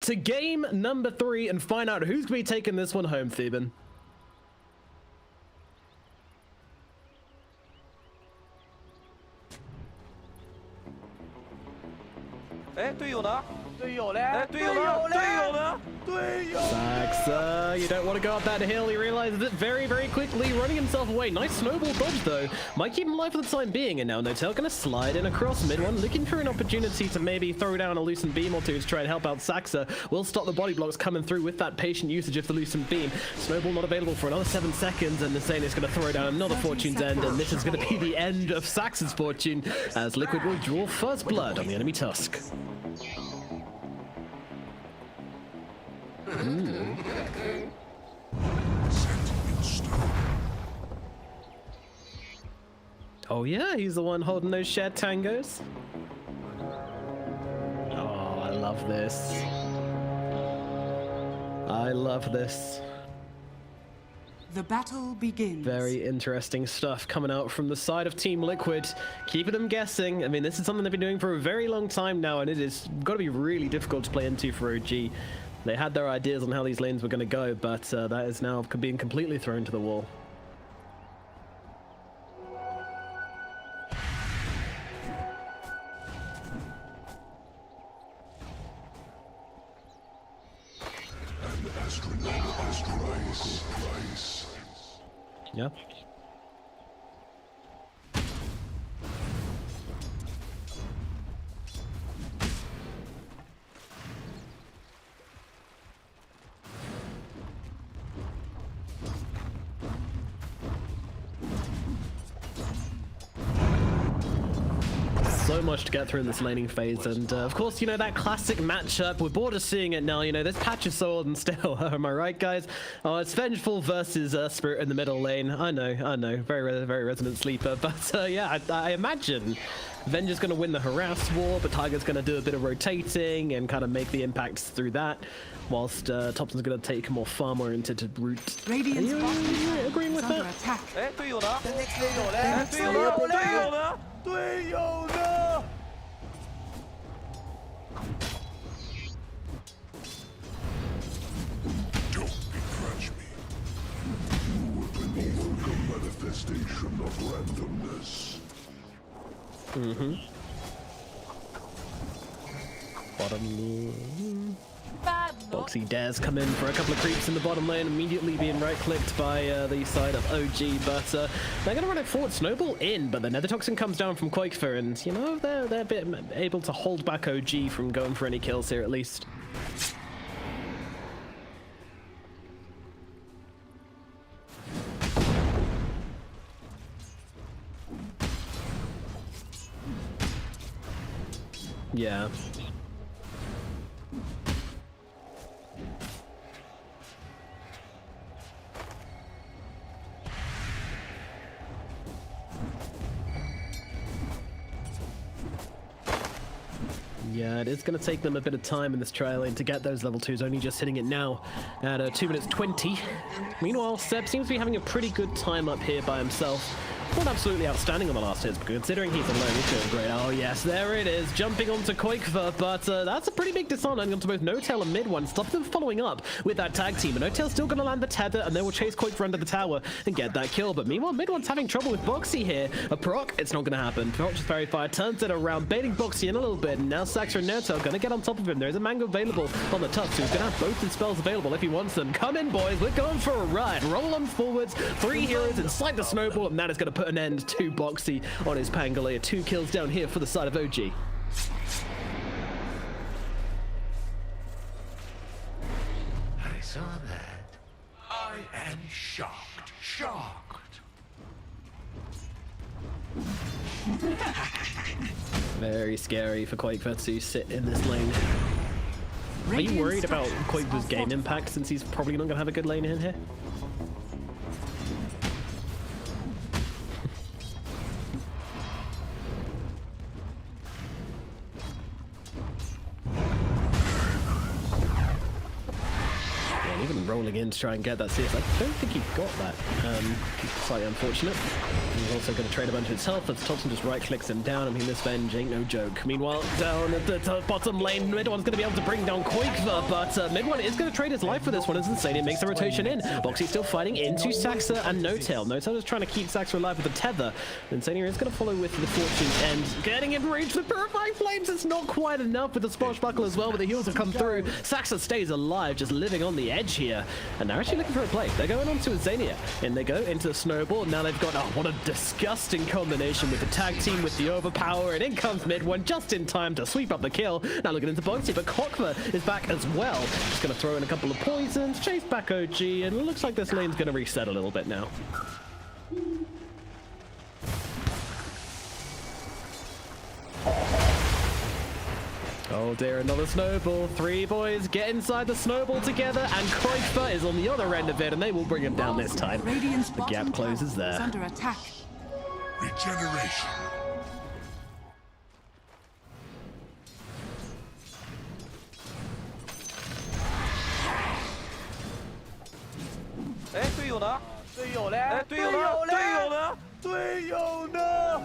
to game number 3 and find out who's going to be taking this one home, Theban. Saksa, you don't want to go up that hill. He realizes it very, very quickly, running himself away. Nice snowball dodge, though. Might keep him alive for the time being, and now Notel going to slide in across mid one, looking for an opportunity to maybe throw down a loosened beam or two to try and help out Saksa. Will stop the body blocks coming through with that patient usage of the loosened beam. Snowball not available for another 7 seconds, and iNsania is going to throw down another Fortune's End, and this is going to be the end of Saksa's fortune, as Liquid will draw first blood on the enemy Tusk. Oh yeah, he's the one holding those shared tangos. Oh, I love this. I love this. The battle begins. Very interesting stuff coming out from the side of Team Liquid, keeping them guessing. I mean, this is something they've been doing for a very long time now, and it is got to be really difficult to play into for OG. They had their ideas on how these lanes were going to go, but that is now being completely thrown to the wall. Yeah. So much to get through in this laning phase, and of course, you know, that classic matchup, we're bored of seeing it now. You know, this patch is so old and still. Am I right, guys? Oh, it's Vengeful versus Spirit in the middle lane. I know, very resonant sleeper, but yeah, I imagine Venge is going to win the harass war, but Taiga's going to do a bit of rotating and kind of make the impacts through that, whilst Topson's going to take a more farm-oriented route. Are you agreeing with that? Don't begrudge me. You were beneath the manifestation of randomness. Bottom. Boxi dares come in for a couple of creeps in the bottom lane, immediately being right-clicked by the side of OG, but they're going to run it forward. Snowball in, but the Nether Toxin comes down from qojqva, and, you know, they're a bit able to hold back OG from going for any kills here, at least. Yeah. Yeah, it is going to take them a bit of time in this trial lane to get those level 2s, only just hitting it now at 2 minutes 20. Meanwhile, Seb seems to be having a pretty good time up here by himself. Not absolutely outstanding on the last hits, but considering he's alone, he's doing great. Oh yes, there it is, jumping onto qojqva, but that's a pretty big dishonor onto both Notel and mid one. Stop them following up with that tag team, and Notel's still going to land the tether, and they will chase qojqva under the tower and get that kill. But meanwhile, mid one's having trouble with Boxi here. A proc, it's not going to happen. Fortress Fairy Fire turns it around, baiting Boxi in a little bit, and now Saksa and Notel going to get on top of him. There's a mango available on the Tusk, who's going to have both his spells available if he wants them. Come in, boys, we're going for a ride. Roll on forwards, 3 heroes inside the snowball, and that is going to put an end to Boxi on his Pangolier. 2 kills down here for the side of OG. I saw that. I am shocked. Very scary for qojqva to sit in this lane. Are you worried about qojqva's game impact since he's probably not going to have a good lane in here? even rolling in to try and get that CS. I don't think he got that. Slightly unfortunate. He's also going to trade a bunch of his health as Topson just right-clicks him down. I mean, this Venge ain't no joke. Meanwhile, down at the bottom lane, midone going to be able to bring down qojqva, but midone is going to trade his life for this one as iNsania makes the rotation in. Boxi still fighting into Saksa and No-Tail. No-Tail is trying to keep Saksa alive with a tether. iNsania is going to follow with the fortune and getting in range for Purifying Flames. It's not quite enough with the Swashbuckle as well, but the heals have come through. Saksa stays alive, just living on the edge here. And they're actually looking for a play. They're going on to iNsania. In they go into the snowball. Now they've got, oh, what a disgusting combination with the tag team, with the overpower, and in comes midone just in time to sweep up the kill. Now looking into Boxi, but qojqva is back as well. Just going to throw in a couple of poisons, chase back OG, and it looks like this lane's going to reset a little bit now. Oh dear, another snowball. Three boys get inside the snowball together, and qojqva is on the other end of it, and they will bring him down this time. The gap closes there. Under attack. Regeneration.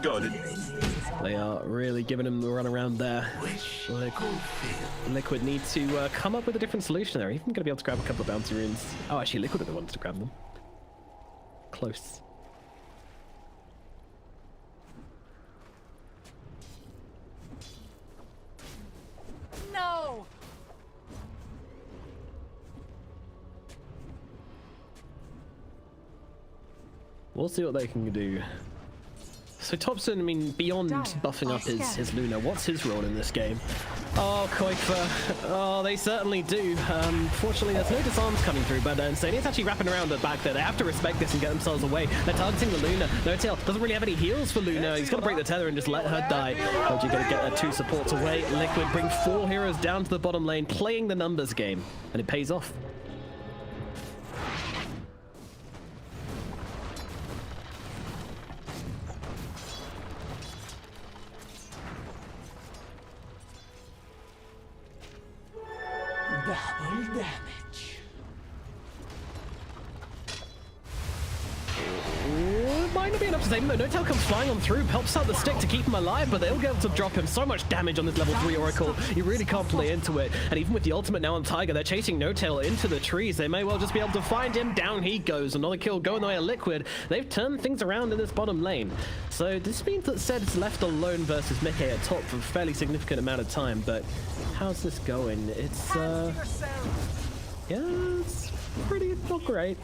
Got it. They are really giving him the run around there. Liquid need to come up with a different solution there. Even going to be able to grab a couple of bounty runes. Oh, actually, Liquid are the ones to grab them. Close. No! We'll see what they can do. So Topson, I mean, beyond buffing up his Luna, what's his role in this game? Oh, qojqva. Oh, they certainly do. Fortunately, there's no disarms coming through, but iNsania's actually wrapping around the back there. They have to respect this and get themselves away. They're targeting the Luna. No-Tail doesn't really have any heals for Luna. He's got to break the tether and just let her die. OG got to get her two supports away. Liquid bring 4 heroes down to the bottom lane, playing the numbers game, and it pays off. Double damage. Might not be enough to save him though. No-Tail comes flying on through, helps out the stick to keep him alive, but they'll be able to drop him so much damage on this level 3 Oracle. You really can't play into it. And even with the ultimate now on Taiga, they're chasing No-Tail into the trees. They may well just be able to find him. Down he goes. Another kill going the way of Liquid. They've turned things around in this bottom lane. So this means that Zed's left alone versus miCKe at top for a fairly significant amount of time. But how's this going? It's, yeah, it's pretty not great.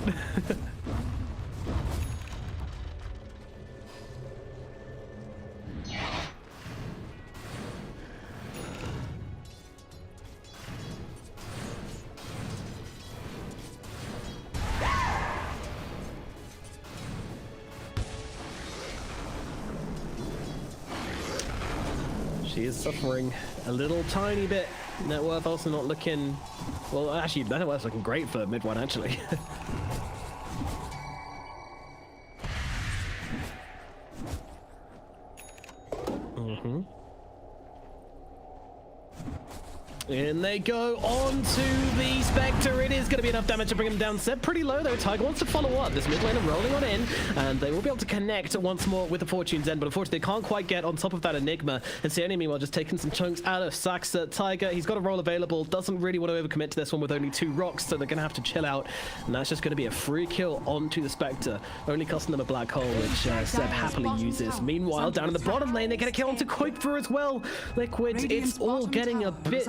She is suffering a little tiny bit. Net worth also not looking, well, actually, net worth's looking great for midone, actually. In they go on to the Specter. It is going to be enough damage to bring him down. Set pretty low though. Taiga wants to follow up. This mid laner rolling on in, and they will be able to connect once more with the Fortune's End, but unfortunately they can't quite get on top of that Enigma. And iNsania meanwhile just taking some chunks out of Saksa. Taiga, he's got a roll available, doesn't really want to overcommit to this one with only 2 rocks, so they're going to have to chill out. And that's just going to be a free kill onto the Specter, only costing them a black hole, which Seb happily uses. Meanwhile, down in the bottom lane, they get a kill onto qojqva as well. Liquid, it's all getting a bit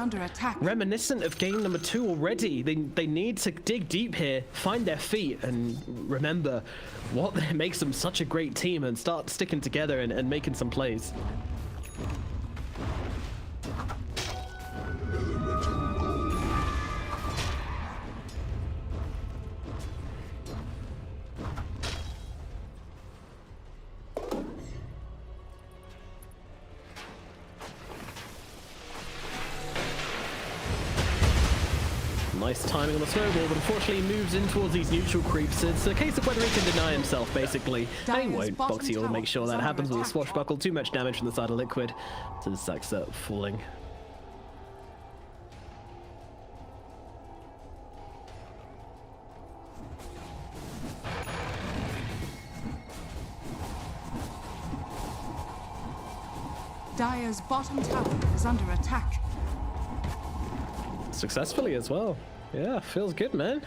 reminiscent of game number 2 already. They need to dig deep here, find their feet, and remember what makes them such a great team and start sticking together and making some plays. Nice timing on the snowball, but unfortunately moves in towards these neutral creeps. It's a case of whether he can deny himself, basically. And he won't. Boxi will make sure that happens with a swashbuckle. Too much damage from the side of Liquid. To the Saksa falling. Dire's bottom tower is under attack. Successfully as well. Yeah, feels good, man.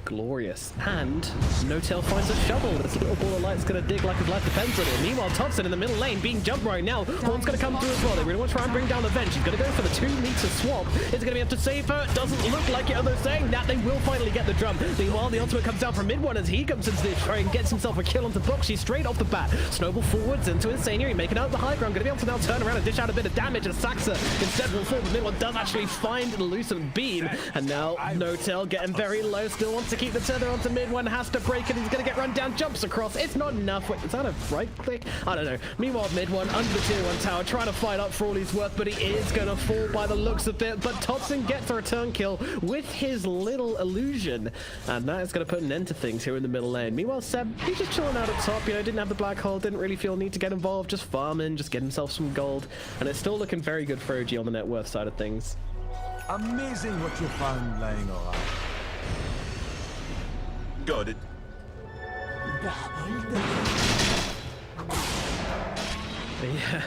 Glorious. And No-Tail finds a shovel. This little ball of light's gonna dig like his life depends on it. Meanwhile, Topson in the middle lane being jumped right now. Horn's gonna come through as well. They really want to try and bring down the Venge. He's gonna go for the 2-meter swap. Is it gonna be able to save her? Doesn't look like it, although saying that they will finally get the drum. Meanwhile, the ultimate comes down from mid one as he comes into this try and gets himself a kill onto Boxi straight off the bat. Snowball forwards into iNsania. He's making out the high ground. Gonna be able to now turn around and dish out a bit of damage as Saksa instead will fall. The mid one does actually find the loosened beam. And now No-Tail getting very low. Still wants to keep the tether onto mid one, has to break it. He's gonna get run down, jumps across. It's not enough. Wait, is that a right click? I don't know. Meanwhile, mid one under the tier 1 tower, trying to fight up for all he's worth, but he is gonna fall by the looks of it. But Topson gets a return kill with his little illusion, and that is gonna put an end to things here in the middle lane. Meanwhile, Seb, he's just chilling out at top. You know, didn't have the black hole, didn't really feel need to get involved, just farming, just get himself some gold, and it's still looking very good for OG on the net worth side of things. Amazing what you found lying around. Got it. Yeah.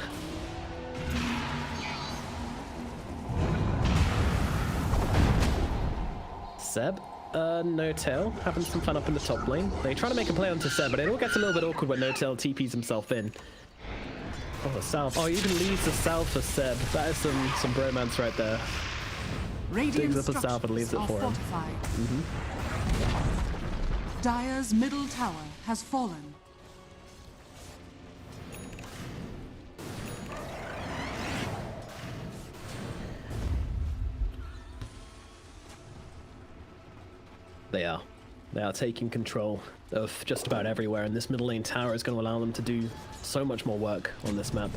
Seb, No-Tail having some fun up in the top lane. They try to make a play onto Seb, but it all gets a little bit awkward when No-Tail TPs himself in. Oh, the south. Oh, he even leaves the south for Seb. That is some bromance right there. Digs up the south and leaves it for him. Dire's middle tower has fallen. They are taking control of just about everywhere, and this middle lane tower is going to allow them to do so much more work on this map.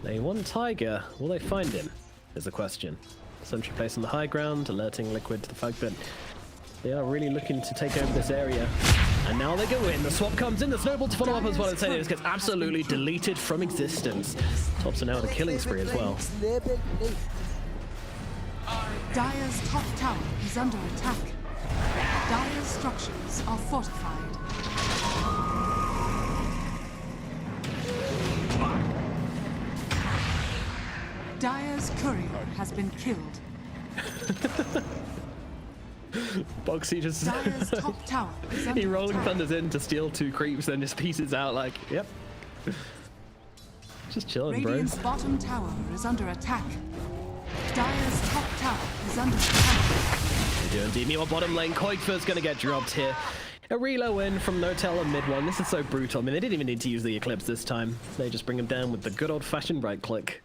They want Taiga. Will they find him? Is the question. Sentry place on the high ground, alerting Liquid to the fact that they are really looking to take over this area. And now they go in. The swap comes in. The snowball to follow up as well. And This gets absolutely deleted from existence. Topson now on a killing spree as well. Dire's top tower is under attack. Dire's structures are fortified. Dire's courier has been killed. Boxi just Dire's top tower is under he rolling attack. thunders in to steal 2 creeps, then just pieces out like, yep. Just chilling, Radiant's bros. bottom tower is under attack. Dire's top tower is under attack. They do indeed. Meanwhile, bottom lane, qojqva's gonna get dropped here. A reload in from No-Tail on mid one. This is so brutal. I mean, they didn't even need to use the Eclipse this time. They just bring him down with the good old-fashioned right click.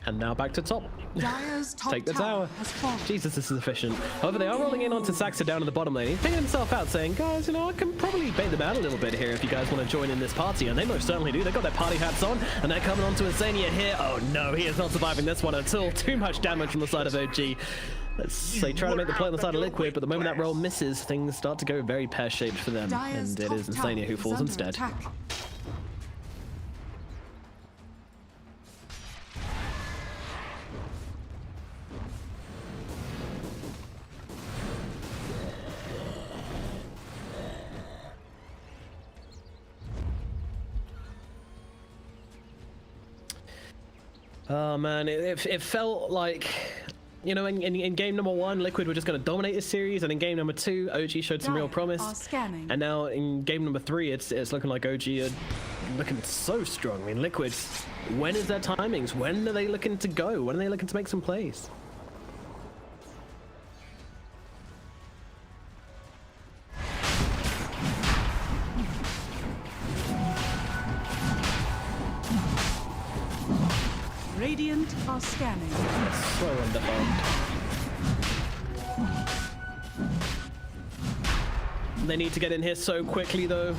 And now back to top. Dire's top Take the tower. has fallen. Jesus, this is efficient. However, they are rolling in onto Saksa down in the bottom lane. He's figured himself out, saying, guys, you know, I can probably bait them out a little bit here if you guys want to join in this party. And they most certainly do. They've got their party hats on, and they're coming onto iNsania here. Oh no, he is not surviving this one at all. Too much damage from the side of OG. Let's say try to make the play on the side of Liquid, but the moment that roll misses, things start to go very pear-shaped for them. Dire's And it top is tower iNsania who is falls under instead. attack. Oh man, it felt like, you know, in game number 1, Liquid were just going to dominate this series, and in game number 2, OG showed some real Dire promise. are scanning. And now in game number 3, it's looking like OG are looking so strong. I mean, Liquid, when is their timings? When are they looking to go? When are they looking to make some plays? Radiant are scanning. So undefined. They need to get in here so quickly, though.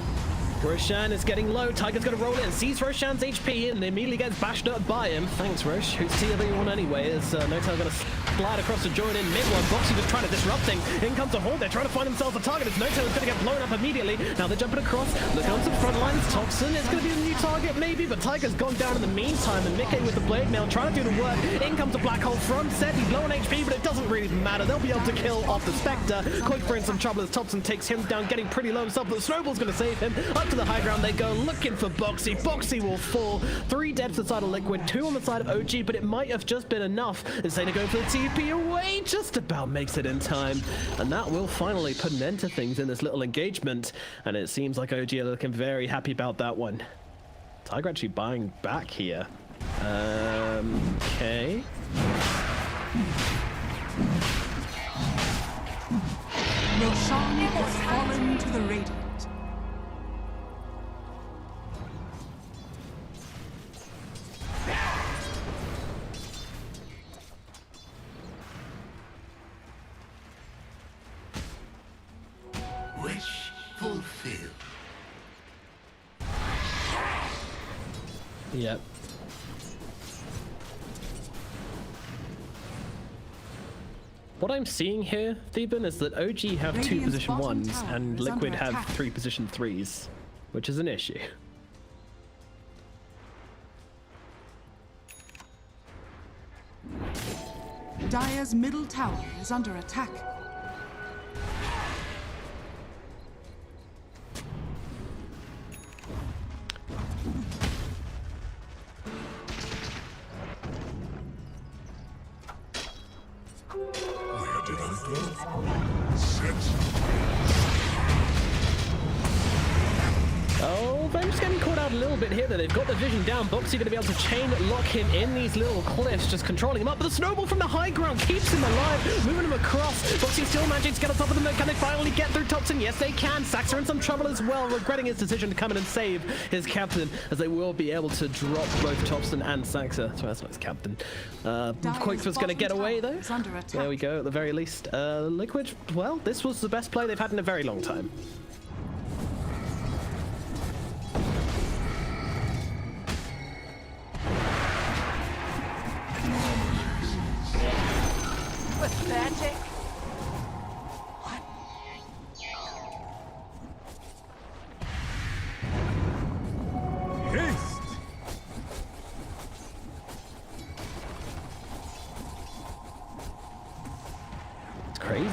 Roshan is getting low. Taiga's going to roll in, sees Roshan's HP, and immediately gets bashed up by him. Thanks, Rosh. Who's TV1 anyway? Is No-Tail going to slide across to join in mid one. Boxi just trying to disrupt things. In comes a Horde. They're trying to find themselves a target. As No-Tail is going to get blown up immediately. Now they're jumping across. Looking onto the front lines. Topson is going to be the new target, maybe, but Taiga's gone down in the meantime. And miCKe with the blade mail trying to do the work. In comes a black hole from Seth. He's low on HP, but it doesn't really matter. They'll be able to kill off the Specter. qojqva in some trouble as Topson takes him down, getting pretty low himself, but the snowball's going to save him. Up to the high ground they go, looking for Boxi. Boxi will fall. 3 dead for the side of Liquid, 2 on the side of OG, but it might have just been enough. iNsania going for the TP away, just about makes it in time. And that will finally put an end to things in this little engagement. And it seems like OG are looking very happy about that one. Taiga actually buying back here. Okay. Roshan has fallen to the Radiant. Wish fulfilled. Yep. What I'm seeing here, Theban, is that OG have 2 Radiant's position bottom 1s tower and is Liquid under have attack. 3 position 3s, which is an issue. Dire's middle tower is under attack. Where did I go? Set. Oh, they're just getting caught out a little bit here, though. They've got the vision down. Boxi going to be able to chain lock him in these little cliffs, just controlling him up. But the snowball from the high ground keeps him alive, moving him across. Boxi still managing to get on top of them. Can they finally get through Topson? Yes, they can. Saksa in some trouble as well, regretting his decision to come in and save his captain, as they will be able to drop both Topson and Saksa. Sorry, that's not his captain. qojqva's going to get away, though. There we go, at the very least. Liquid, well, this was the best play they've had in a very long time. Pathetic. Haste! It's crazy.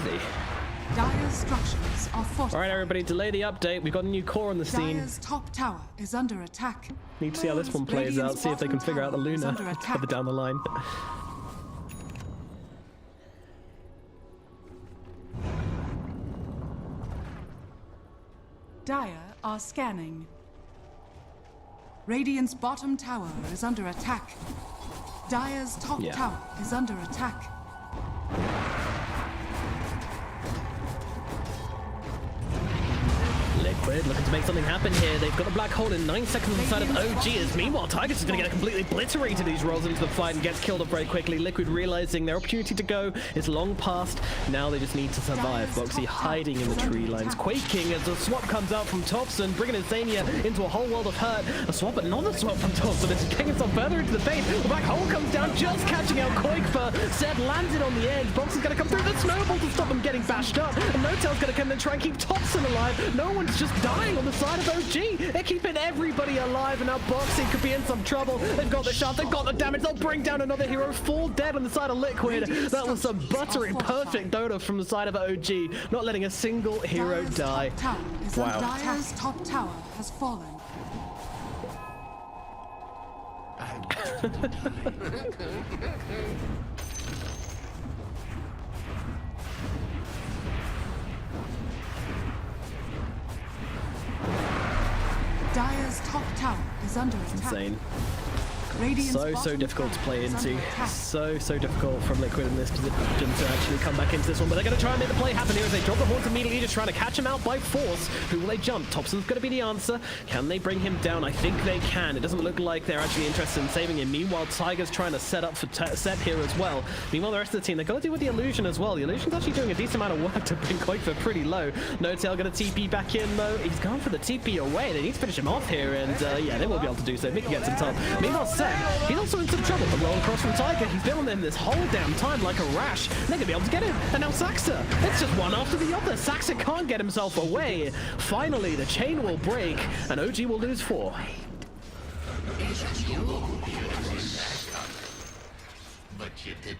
Dire's structures are fortified. All right, everybody, delay the update. We've got a new core on the scene. Dire's top tower is under attack. Need to see how this one plays out, see if they can figure out the Radiant's Luna bottom tower is under further down the line. Dire are scanning. Radiant's bottom tower is under attack. Dire's top Yeah. tower is under attack. Liquid looking to make something happen here. They've got a black hole in 9 seconds on the side of OG. As meanwhile, Tigers is going to get completely obliterated. He rolls into the fight and gets killed off very quickly. Liquid realizing their opportunity to go is long past. Now they just need to survive. Boxi hiding in the tree lines, quaking as the swap comes out from Topson, bringing iNsania into a whole world of hurt. A swap, but not a swap from Topson. It's getting himself further into the base. The black hole comes down, just catching out qojqva. Seth landed on the edge. Boxi's going to come through the snowball to stop him getting bashed up. And No-Tail's going to come in and try and keep Topson alive. No one's just dying on the side of OG. They're keeping everybody alive, and now Boxi could be in some trouble. They've got the shot, they've got the damage. They'll bring down another hero. 4 dead on the side of Liquid. That was some buttery, perfect Dota from the side of OG. Not letting a single hero Dire's die. top tower is Wow. under Dire's top tower has fallen. Dire's top tower is under attack. Insane. Radiant's So bottom difficult to tower play is under into. attack. So difficult from Liquid in this position to actually come back into this one. But they're going to try and make the play happen here as they drop the horns immediately, just trying to catch him out by force. Who will they jump? Topson's going to be the answer. Can they bring him down? I think they can. It doesn't look like they're actually interested in saving him. Meanwhile, Taiga's trying to set up for Seb here as well. Meanwhile, the rest of the team, they've got to deal with the illusion as well. The illusion's actually doing a decent amount of work to bring qojqva pretty low. No-Tail going to TP back in though. He's gone for the TP away. They need to finish him off here, and yeah, they will be able to do so. miCKe gets him top. Meanwhile, Seb, he's also in some trouble. The roll across from Taiga. He's been on them this whole damn time like a rash. They're going to be able to get him. And now Saksa. It's just one after the other. Saksa can't get himself away. Finally, the chain will break, and OG will lose 4. But you didn't.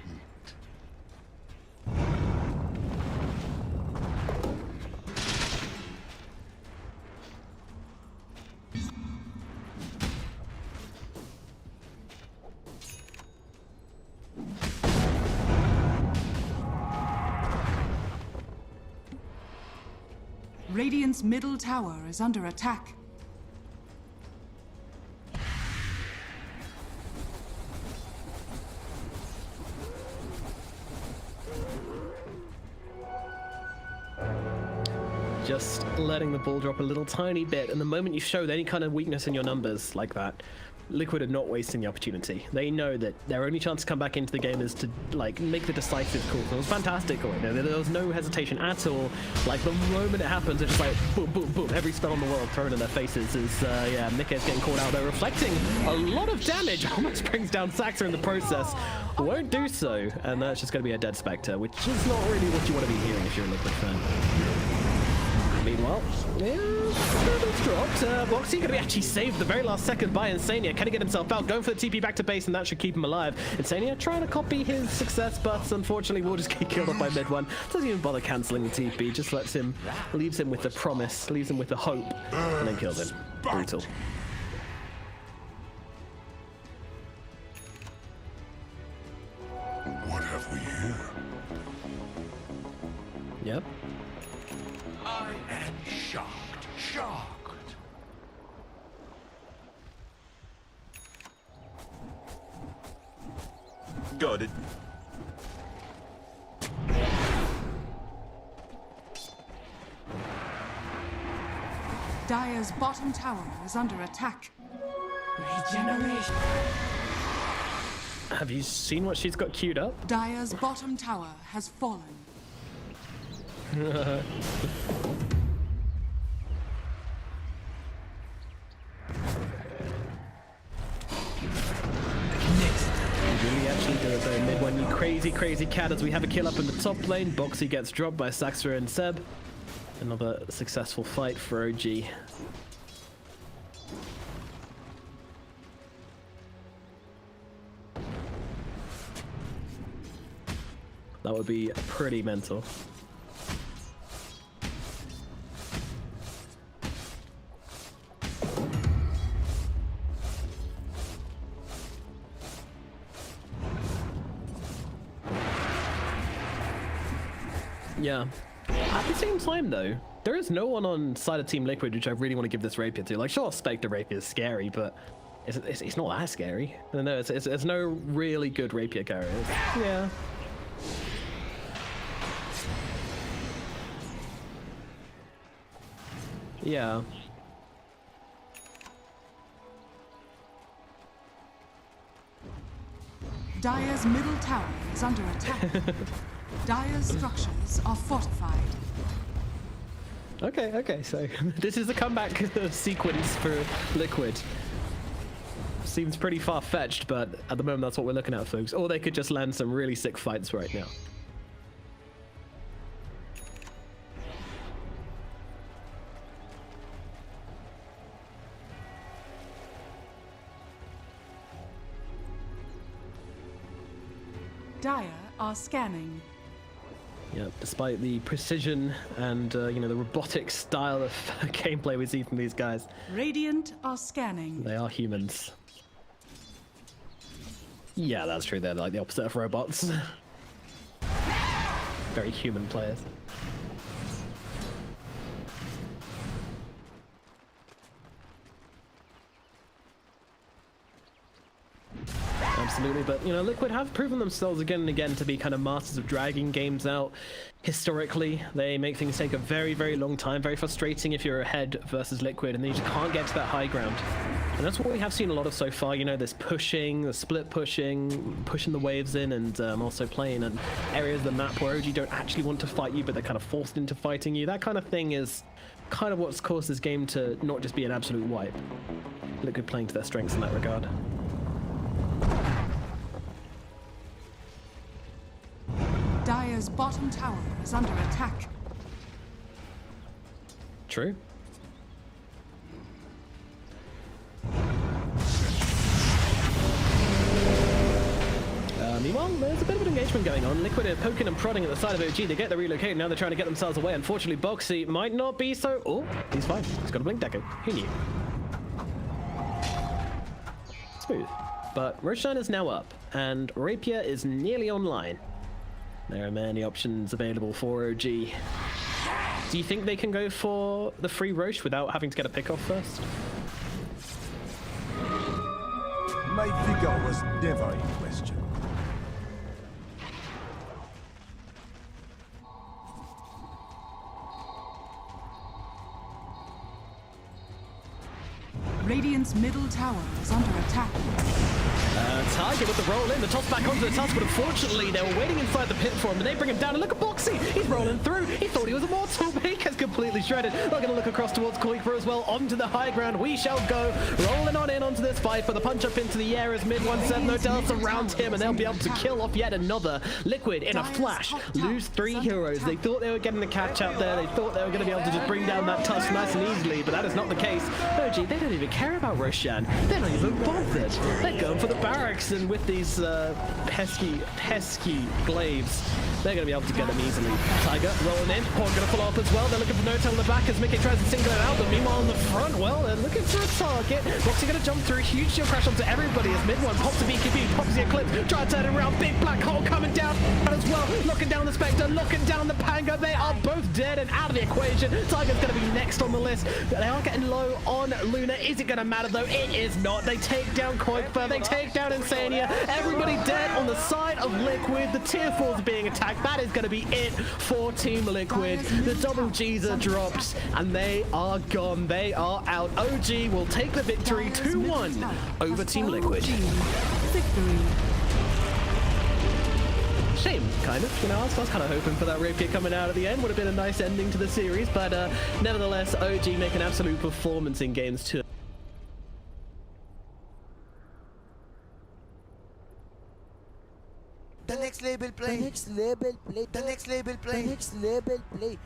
Radiant's middle tower is under attack. Just letting the ball drop a little tiny bit, and the moment you show any kind of weakness in your numbers like that, Liquid are not wasting the opportunity. They know that their only chance to come back into the game is to like make the decisive call. So it was fantastic. There was no hesitation at all. Like the moment it happens, it's just like boom, boom, boom. Every spell in the world thrown in their faces. Is yeah, miCKe is getting caught out there, reflecting a lot of damage. Almost brings down Saksa in the process. Won't do so, and that's just going to be a dead Specter, which is not really what you want to be hearing if you're a Liquid fan. Meanwhile, yeah, it's dropped. Boxi going to be actually saved at the very last second by iNsania. Can he get himself out? Going for the TP back to base, and that should keep him alive. iNsania trying to copy his success, but unfortunately will just get killed off by mid one. Doesn't even bother cancelling the TP, just leaves him with the promise, leaves him with the hope, and then kills him. Brutal. What have we here? Yep. I am shocked. Got it. Dire's bottom tower is under attack. Regeneration. Have you seen what she's got queued up? Dire's bottom tower has fallen. Really actually do it though. Mid one, you crazy cat, as we have a kill up in the top lane. Boxi gets dropped by Saksa and Seb. Another successful fight for OG. That would be pretty mental. Yeah. At the same time, though, there is no one on side of Team Liquid which I really want to give this rapier to. Like, sure, Specter rapier is scary, but it's not that scary. No, it's no really good rapier carriers. Yeah. Yeah. Dire's middle tower is under attack. Dire's structures are fortified. Okay, so this is the comeback sequence for Liquid. Seems pretty far-fetched, but at the moment that's what we're looking at, folks. Or they could just land some really sick fights right now. Dire are scanning. Yeah, despite the precision and you know, the robotic style of gameplay we see from these guys, Radiant are scanning. they are humans. Yeah, that's true. They're like the opposite of robots. Very human players. absolutely. But, you know, Liquid have proven themselves again and again to be kind of masters of dragging games out. Historically, they make things take a very, very long time. Very frustrating if you're ahead versus Liquid, and then you just can't get to that high ground. And that's what we have seen a lot of so far. You know, this pushing, the split pushing, pushing the waves in, and also playing in areas of the map where OG don't actually want to fight you, but they're kind of forced into fighting you. That kind of thing is kind of what's caused this game to not just be an absolute wipe. Liquid playing to their strengths in that regard. Dire's bottom tower is under attack. True. Meanwhile, there's a bit of an engagement going on. Liquid are poking and prodding at the side of OG. They get the relocate. Now they're trying to get themselves away. Unfortunately, Boxi might not be so... Oh, he's fine. He's got a blink deco. Who knew? Smooth. But Roshan is now up, and Rapier is nearly online. There are many options available for OG. Do you think they can go for the free Roche without having to get a pick off first? My figure was never in question. Radiant's middle tower is under attack. Taiga with the roll in, the toss back onto the Tusk, but unfortunately they were waiting inside the pit for him, and they bring him down, and look at Boxi! He's rolling through! He thought he was immortal, but he gets completely shredded. We're going to look across towards qojqva as well, onto the high ground. We shall go, rolling on in onto this fight, but the punch up into the air as mid 1-7, no doubt around him, and they'll be able to kill off yet another. Liquid, in a flash, lose 3 heroes. They thought they were getting the catch out there, they thought they were going to be able to just bring down that Tusk nice and easily, but that is not the case. OG, they don't even care about Roshan. They're not even bothered. They're going for the barracks, and with these pesky glaives, they're going to be able to get them easily. Taiga rolling in. Pawn going to follow up as well. They're looking for no tail in the back as miCKe tries to single it out, but meanwhile in the front, well, they're looking for a target. Boxi going to jump through. Huge shield crash onto everybody as mid one pops a BKB, pops the Eclipse, try to turn it around. Big black hole coming down as well. Looking down the Specter, looking down the Panga. They are both dead and out of the equation. Taiga's going to be next on the list. They are getting low on Luna. Is it going to matter though? It is not. They take down qojqva. They take down iNsania. Everybody dead on the side of Liquid. The tier 4s being attacked. That is going to be it for Team Liquid. The double Gs are dropped and they are gone. They are out. OG will take the victory 2-1 over Team Liquid. Victory. Shame, kind of. You know, I was kind of hoping for that rapier coming out at the end. Would have been a nice ending to the series, but nevertheless, OG make an absolute performance in games 2. The next label play. The next label play. The next label play. The next label play.